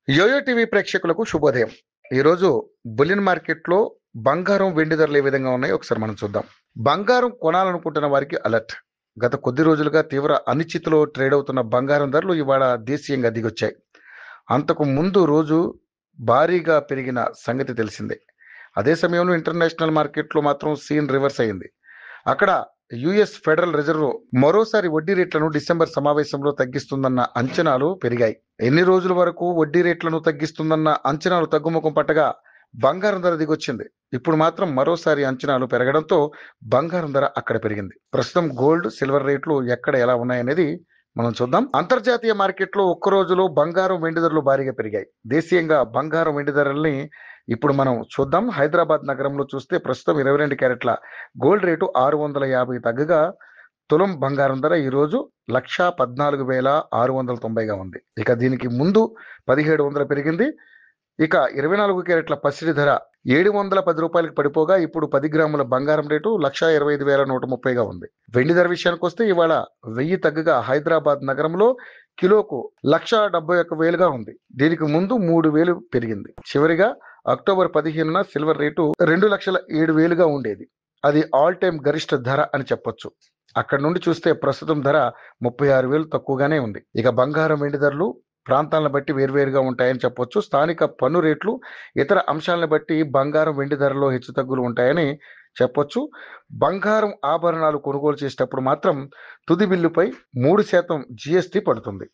Yo-yo TV ప్రేక్షకులకు శుభోదయం. ఈరోజు బులియన్ మార్కెట్లో బంగారం, వెండి ధరలు ఏ విధంగా ఉన్నాయో ఒకసారి మనం చూద్దాం. బంగారం కొనాలనుకుంటున్న వారికి అలర్ట్. గత కొద్ది రోజులుగా తీవ్ర అనిశ్చితిలో ట్రేడ్ అవుతున్న బంగారం ధరలు ఇవాళ దేశీయంగా దిగొచ్చాయి. అంతకు ముందు రోజు భారీగా పెరిగిన సంగతి తెలిసిందే. అదే సమయంలో ఇంటర్నేషనల్ మార్కెట్లో మాత్రం సీన్ రివర్స్ అయింది. అక్కడ యుఎస్ ఫెడరల్ రిజర్వ్ మరోసారి వడ్డీ రేట్లను డిసెంబర్ సమావేశంలో తగ్గిస్తుందన్న అంచనాలు పెరిగాయి. ఎన్ని రోజుల వరకు వడ్డీ రేట్లను తగ్గిస్తుందన్న అంచనాలు తగ్గుముఖం పట్టగా బంగారం ధర దిగొచ్చింది. ఇప్పుడు మాత్రం మరోసారి అంచనాలు పెరగడంతో బంగారం ధర అక్కడ పెరిగింది. ప్రస్తుతం గోల్డ్, సిల్వర్ రేట్లు ఎక్కడ ఎలా ఉన్నాయనేది మనం చూద్దాం. అంతర్జాతీయ మార్కెట్లో ఒక్క రోజులో బంగారం, వెండి ధరలు భారీగా పెరిగాయి. దేశీయంగా బంగారం, వెండి ధరల్ని ఇప్పుడు మనం చూద్దాం. హైదరాబాద్ నగరంలో చూస్తే ప్రస్తుతం 22 క్యారెట్ల గోల్డ్ రేటు 650 తగ్గగా తులం బంగారం ధర ఈరోజు 1,14,690గా ఉంది. ఇక దీనికి ముందు 1700 పెరిగింది. ఇక 24 క్యారెట్ల పసిడి ధర 710 రూపాయలకు పడిపోగా ఇప్పుడు 10 గ్రాముల బంగారం రేటు 1,25,130గా ఉంది. వెండి ధర విషయానికి వస్తే ఇవాళ 1000 తగ్గగా హైదరాబాద్ నగరంలో కిలోకు 1,71,000గా ఉంది. దీనికి ముందు 3,000 పెరిగింది. చివరిగా అక్టోబర్ 15న సిల్వర్ రేటు 2,07,000గా ఉండేది. అది ఆల్ టైమ్ గరిష్ట ధర అని చెప్పొచ్చు. అక్కడ నుండి చూస్తే ప్రస్తుతం ధర 36,000 తక్కువగానే ఉంది. ఇక బంగారం, వెండి ధరలు ప్రాంతాలను బట్టి వేర్వేరుగా ఉంటాయని చెప్పొచ్చు. స్థానిక పన్ను రేట్లు, ఇతర అంశాలను బట్టి బంగారం, వెండి ధరలో హెచ్చుతగ్గులు ఉంటాయని చెప్పొచ్చు. బంగారం ఆభరణాలు కొనుగోలు చేసేటప్పుడు మాత్రం తుది బిల్లుపై 3% జీఎస్టీ పడుతుంది.